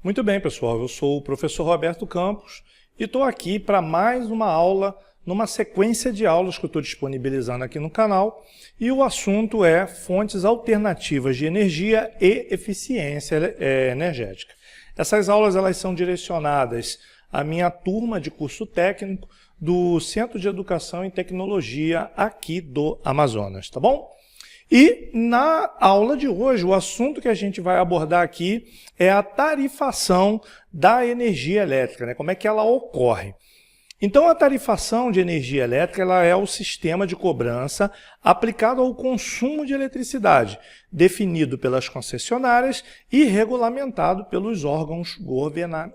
Muito bem, pessoal. Eu sou o professor Roberto Campos e estou aqui para mais uma aula numa sequência de aulas que eu estou disponibilizando aqui no canal. E o assunto é fontes alternativas de energia e eficiência energética. Essas aulas elas são direcionadas à minha turma de curso técnico do Centro de Educação e Tecnologia aqui do Amazonas, tá bom? E na aula de hoje, o assunto que a gente vai abordar aqui é a tarifação da energia elétrica, né? Como é que ela ocorre? Então, a tarifação de energia elétrica ela é o sistema de cobrança aplicado ao consumo de eletricidade, definido pelas concessionárias e regulamentado pelos órgãos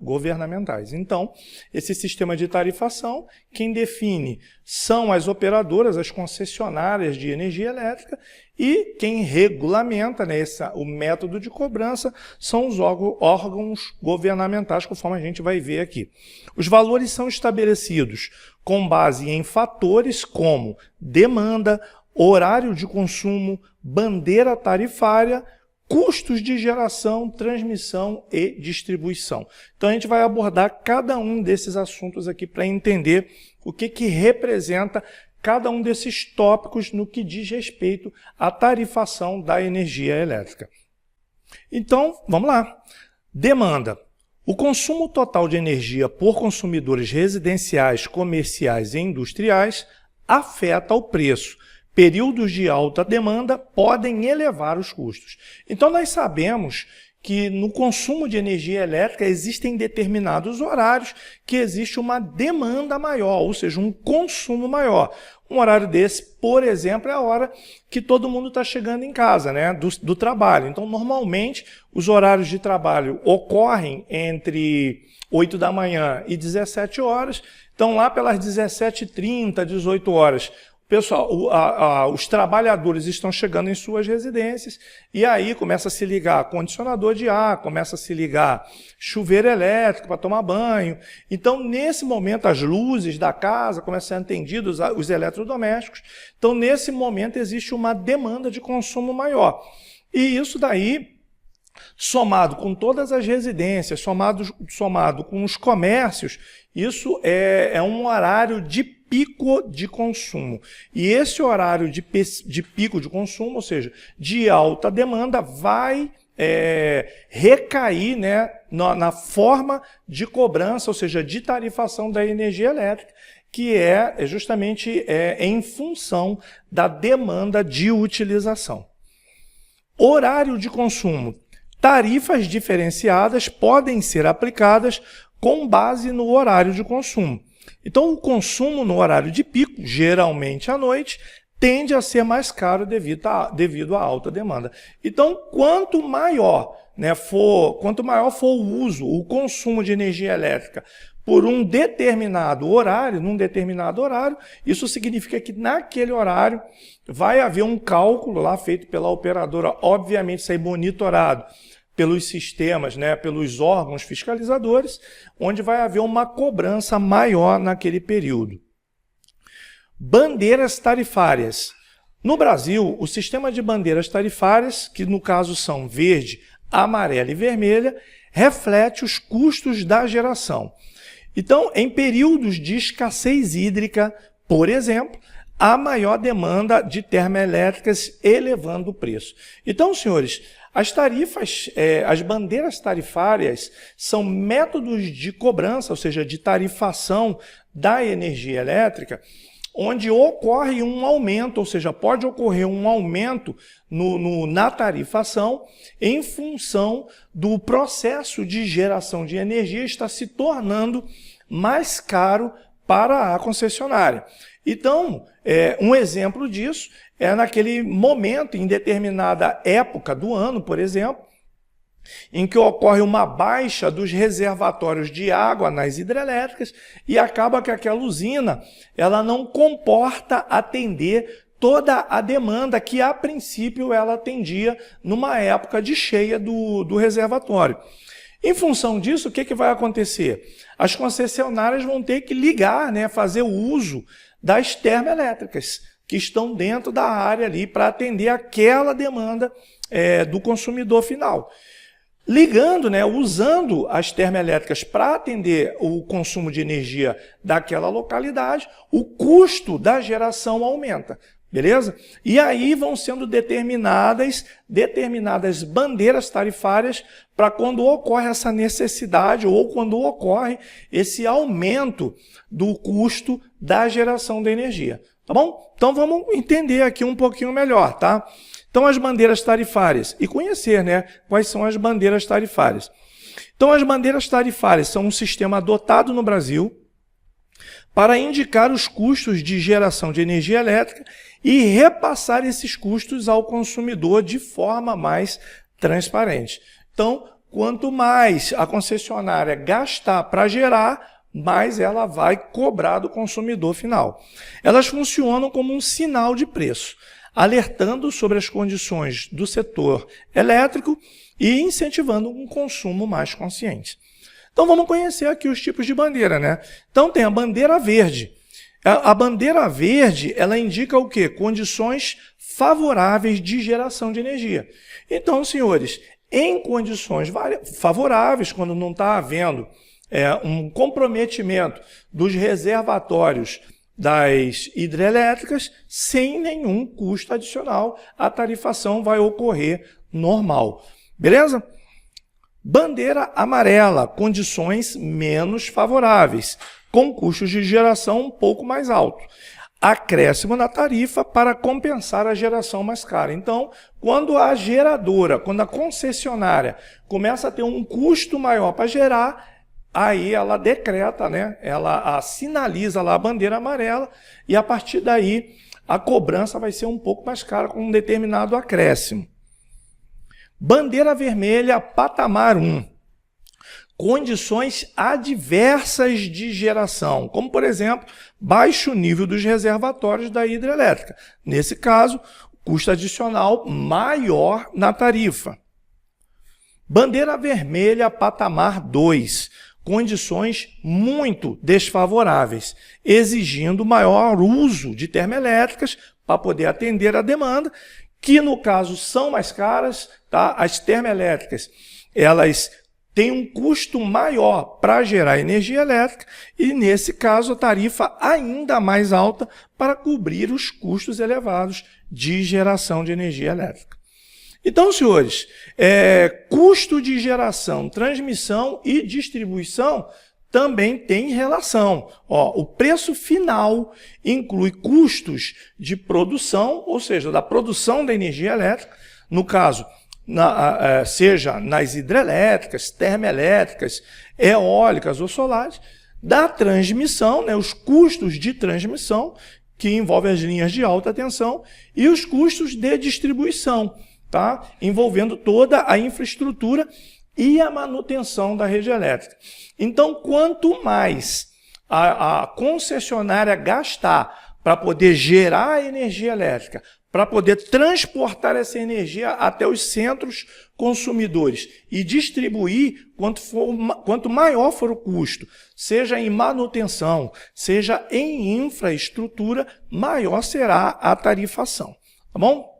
governamentais. Então, esse sistema de tarifação, quem define são as operadoras, as concessionárias de energia elétrica, e quem regulamenta, né, o método de cobrança são os órgãos governamentais, conforme a gente vai ver aqui. Os valores são estabelecidos com base em fatores como demanda, horário de consumo, bandeira tarifária, custos de geração, transmissão e distribuição. Então a gente vai abordar cada um desses assuntos aqui para entender o que representa cada um desses tópicos no que diz respeito à tarifação da energia elétrica. Então, vamos lá. Demanda. O consumo total de energia por consumidores residenciais, comerciais e industriais afeta o preço. Períodos de alta demanda podem elevar os custos. Então, nós sabemos que no consumo de energia elétrica existem determinados horários que existe uma demanda maior, ou seja, um consumo maior. Um horário desse, por exemplo, é a hora que todo mundo está chegando em casa, né, do trabalho. Então, normalmente, os horários de trabalho ocorrem entre 8 da manhã e 17 horas. Então, lá pelas 17h30, 18 horas, pessoal, os trabalhadores estão chegando em suas residências e aí começa a se ligar condicionador de ar, começa a se ligar chuveiro elétrico para tomar banho. Então, nesse momento, as luzes da casa começam a ser atendidas, os eletrodomésticos. Então, nesse momento, existe uma demanda de consumo maior. E isso daí, somado com todas as residências, somado com os comércios, isso é um horário de pico de consumo. E esse horário de pico de consumo, ou seja, de alta demanda, vai recair, né, na forma de cobrança, ou seja, de tarifação da energia elétrica, que é justamente em função da demanda de utilização. Horário de consumo. Tarifas diferenciadas podem ser aplicadas com base no horário de consumo. Então, o consumo no horário de pico, geralmente à noite, tende a ser mais caro devido à alta demanda. Então, quanto maior for o uso, o consumo de energia elétrica por num determinado horário, isso significa que naquele horário vai haver um cálculo lá feito pela operadora, obviamente isso aí monitorado pelos sistemas, né, pelos órgãos fiscalizadores, onde vai haver uma cobrança maior naquele período. Bandeiras tarifárias. No Brasil, o sistema de bandeiras tarifárias, que no caso são verde, amarela e vermelha, reflete os custos da geração. Então, em períodos de escassez hídrica, por exemplo, há maior demanda de termoelétricas, elevando o preço. Então, senhores, as tarifas, as bandeiras tarifárias são métodos de cobrança, ou seja, de tarifação da energia elétrica, onde ocorre um aumento, ou seja, pode ocorrer um aumento na tarifação em função do processo de geração de energia estar se tornando mais caro para a concessionária. Então, um exemplo disso é naquele momento, em determinada época do ano, por exemplo, em que ocorre uma baixa dos reservatórios de água nas hidrelétricas e acaba que aquela usina ela não comporta atender toda a demanda que, a princípio, ela atendia numa época de cheia do reservatório. Em função disso, o que vai acontecer? As concessionárias vão ter que ligar, né, fazer o uso das termoelétricas, que estão dentro da área ali para atender aquela demanda do consumidor final. ligando, né, usando as termoelétricas para atender o consumo de energia daquela localidade, o custo da geração aumenta. Beleza? E aí vão sendo determinadas bandeiras tarifárias para quando ocorre essa necessidade ou quando ocorre esse aumento do custo da geração da energia. Tá bom? Então vamos entender aqui um pouquinho melhor, tá? Então as bandeiras tarifárias e conhecer, né, quais são as bandeiras tarifárias. Então as bandeiras tarifárias são um sistema adotado no Brasil para indicar os custos de geração de energia elétrica e repassar esses custos ao consumidor de forma mais transparente. Então, quanto mais a concessionária gastar para gerar, mais ela vai cobrar do consumidor final. Elas funcionam como um sinal de preço, alertando sobre as condições do setor elétrico e incentivando um consumo mais consciente. Então vamos conhecer aqui os tipos de bandeira, né? Então tem a bandeira verde. A bandeira verde, ela indica o quê? Condições favoráveis de geração de energia. Então, senhores, em condições favoráveis, quando não está havendo um comprometimento dos reservatórios das hidrelétricas, sem nenhum custo adicional, a tarifação vai ocorrer normal. Beleza? Bandeira amarela, condições menos favoráveis, com custos de geração um pouco mais altos. Acréscimo na tarifa para compensar a geração mais cara. Então, quando a geradora, quando a concessionária começa a ter um custo maior para gerar, aí ela decreta, né? Ela sinaliza lá a bandeira amarela e a partir daí a cobrança vai ser um pouco mais cara com um determinado acréscimo. Bandeira vermelha, patamar 1. Condições adversas de geração, como, por exemplo, baixo nível dos reservatórios da hidrelétrica. Nesse caso, custo adicional maior na tarifa. Bandeira vermelha, patamar 2. Condições muito desfavoráveis, exigindo maior uso de termoelétricas para poder atender a demanda, que no caso são mais caras, tá? As termoelétricas, elas têm um custo maior para gerar energia elétrica e, nesse caso, a tarifa ainda mais alta para cobrir os custos elevados de geração de energia elétrica. Então, senhores, custo de geração, transmissão e distribuição também tem relação. O preço final inclui custos de produção, ou seja, da produção da energia elétrica, no caso, seja nas hidrelétricas, termoelétricas, eólicas ou solares, da transmissão, né, os custos de transmissão, que envolvem as linhas de alta tensão, e os custos de distribuição, tá? Envolvendo toda a infraestrutura e a manutenção da rede elétrica. Então, quanto mais a concessionária gastar para poder gerar a energia elétrica, para poder transportar essa energia até os centros consumidores e distribuir, quanto maior for o custo, seja em manutenção, seja em infraestrutura, maior será a tarifação. Tá bom?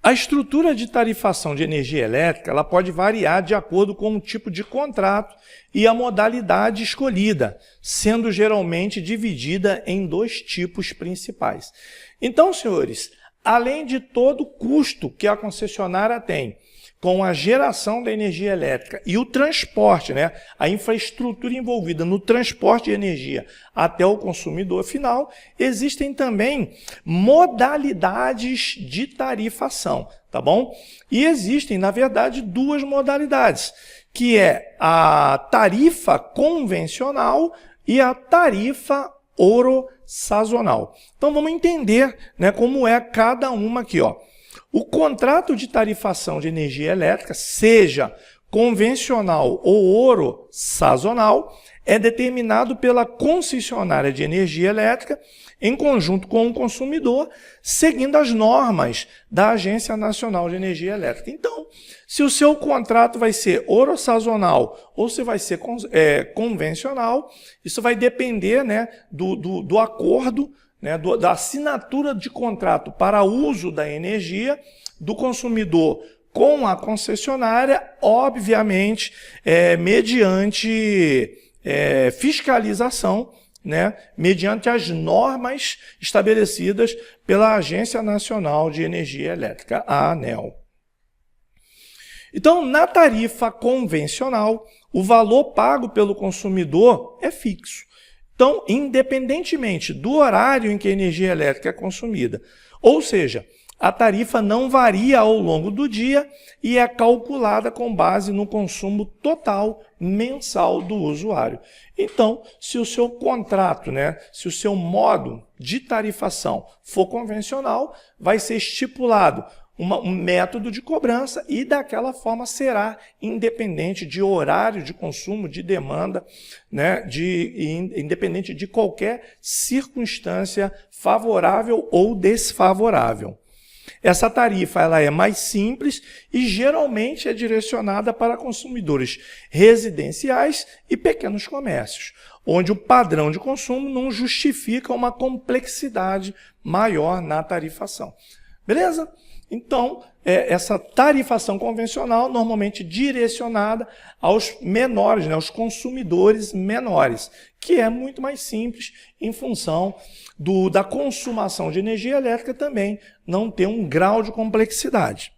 A estrutura de tarifação de energia elétrica ela pode variar de acordo com o tipo de contrato e a modalidade escolhida, sendo geralmente dividida em 2 tipos principais. Então, senhores, além de todo o custo que a concessionária tem com a geração da energia elétrica e o transporte, né, a infraestrutura envolvida no transporte de energia até o consumidor final, existem também modalidades de tarifação, tá bom? E existem, na verdade, 2 modalidades, que é a tarifa convencional e a tarifa ouro-sazonal. Então vamos entender, né, como é cada uma aqui, ó. O contrato de tarifação de energia elétrica, seja convencional ou ouro sazonal, é determinado pela concessionária de energia elétrica em conjunto com o consumidor, seguindo as normas da Agência Nacional de Energia Elétrica. Então, se o seu contrato vai ser ouro sazonal ou se vai ser convencional, isso vai depender, né, do acordo, né, da assinatura de contrato para uso da energia do consumidor com a concessionária, obviamente, mediante fiscalização, né, mediante as normas estabelecidas pela Agência Nacional de Energia Elétrica, a ANEEL. Então, na tarifa convencional, o valor pago pelo consumidor é fixo. Então, independentemente do horário em que a energia elétrica é consumida, ou seja, a tarifa não varia ao longo do dia e é calculada com base no consumo total mensal do usuário. Então, se o seu contrato, se o seu modo de tarifação for convencional, vai ser estipulado um método de cobrança e daquela forma será independente de horário de consumo, de demanda, independente de qualquer circunstância favorável ou desfavorável. Essa tarifa ela é mais simples e geralmente é direcionada para consumidores residenciais e pequenos comércios, onde o padrão de consumo não justifica uma complexidade maior na tarifação. Beleza? Então, essa tarifação convencional normalmente direcionada aos menores, aos consumidores menores, que é muito mais simples em função da consumação de energia elétrica também não ter um grau de complexidade.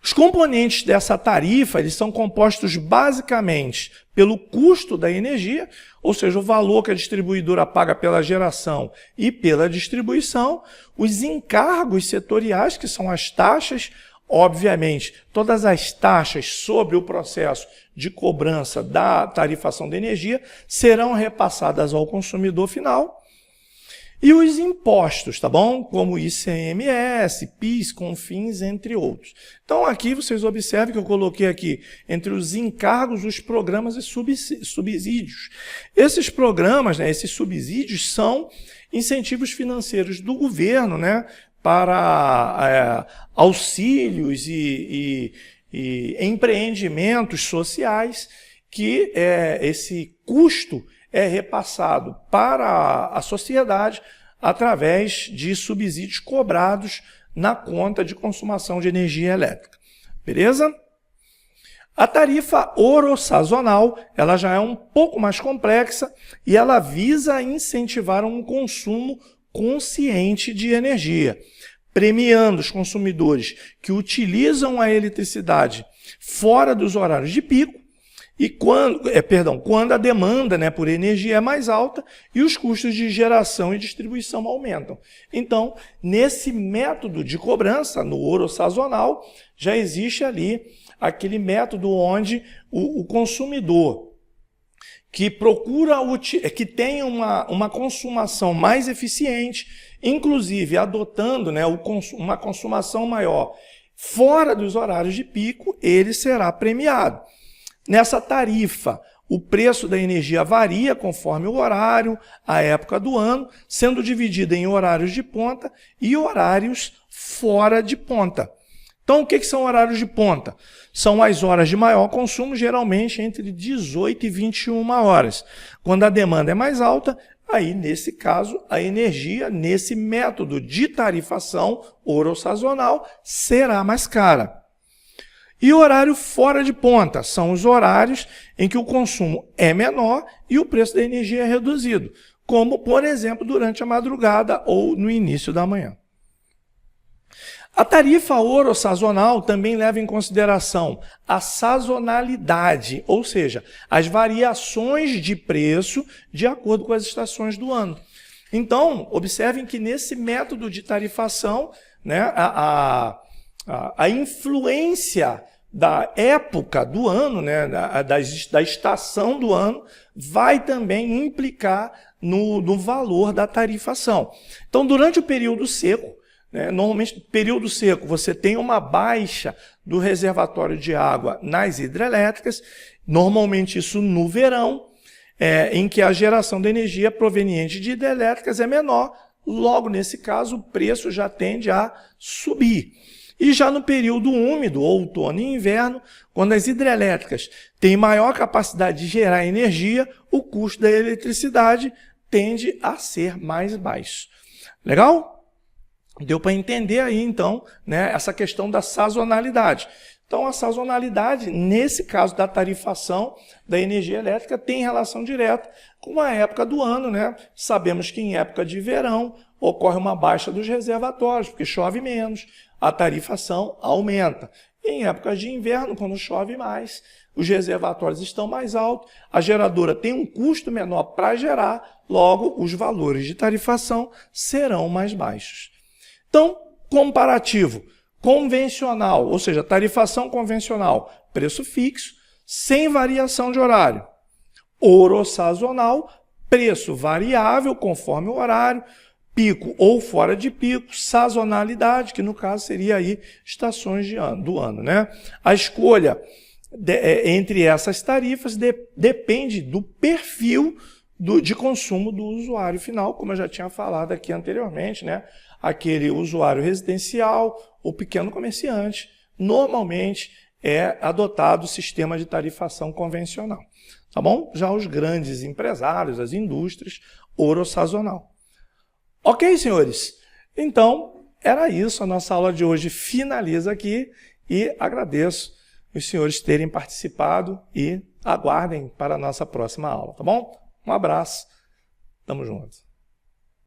Os componentes dessa tarifa eles são compostos basicamente pelo custo da energia, ou seja, o valor que a distribuidora paga pela geração e pela distribuição, os encargos setoriais, que são as taxas, obviamente, todas as taxas sobre o processo de cobrança da tarifação de energia serão repassadas ao consumidor final, e os impostos, tá bom? Como ICMS, PIS, CONFINS, entre outros. Então aqui vocês observem que eu coloquei aqui entre os encargos, os programas e subsídios. Esses programas, esses subsídios são incentivos financeiros do governo, para auxílios e empreendimentos sociais que esse custo é repassado para a sociedade através de subsídios cobrados na conta de consumação de energia elétrica. Beleza? A tarifa orossazonal, ela já é um pouco mais complexa e ela visa incentivar um consumo consciente de energia, premiando os consumidores que utilizam a eletricidade fora dos horários de pico, e quando a demanda por energia é mais alta e os custos de geração e distribuição aumentam. Então, nesse método de cobrança, no orossazonal, já existe ali aquele método onde o consumidor que procura, que tem uma consumação mais eficiente, inclusive adotando uma consumação maior fora dos horários de pico, ele será premiado. Nessa tarifa, o preço da energia varia conforme o horário, a época do ano, sendo dividida em horários de ponta e horários fora de ponta. Então, o que são horários de ponta? São as horas de maior consumo, geralmente entre 18 e 21 horas. Quando a demanda é mais alta, aí, nesse caso, a energia, nesse método de tarifação orossazonal, será mais cara. E o horário fora de ponta são os horários em que o consumo é menor e o preço da energia é reduzido, como, por exemplo, durante a madrugada ou no início da manhã. A tarifa orossazonal também leva em consideração a sazonalidade, ou seja, as variações de preço de acordo com as estações do ano. Então, observem que nesse método de tarifação, a influência da época do ano, da estação do ano, vai também implicar no valor da tarifação. Então, durante o período seco, normalmente no período seco você tem uma baixa do reservatório de água nas hidrelétricas, normalmente isso no verão, em que a geração de energia proveniente de hidrelétricas é menor, logo nesse caso o preço já tende a subir. E já no período úmido, outono e inverno, quando as hidrelétricas têm maior capacidade de gerar energia, o custo da eletricidade tende a ser mais baixo. Legal? Deu para entender aí, então, né, essa questão da sazonalidade. Então, a sazonalidade, nesse caso da tarifação da energia elétrica, tem relação direta com a época do ano, né? Sabemos que em época de verão ocorre uma baixa dos reservatórios, porque chove menos, a tarifação aumenta. E em épocas de inverno, quando chove mais, os reservatórios estão mais altos, a geradora tem um custo menor para gerar, logo os valores de tarifação serão mais baixos. Então, comparativo convencional, ou seja, tarifação convencional, preço fixo, sem variação de horário. Ouro sazonal, preço variável conforme o horário, pico ou fora de pico, sazonalidade, que no caso seria aí estações do ano, né? A escolha entre essas tarifas depende do perfil de consumo do usuário final, como eu já tinha falado aqui anteriormente, né? Aquele usuário residencial, o pequeno comerciante, normalmente é adotado o sistema de tarifação convencional, tá bom? Já os grandes empresários, as indústrias, ouro sazonal. Ok, senhores? Então, era isso, a nossa aula de hoje finaliza aqui e agradeço os senhores terem participado e aguardem para a nossa próxima aula, tá bom? Um abraço, tamo junto.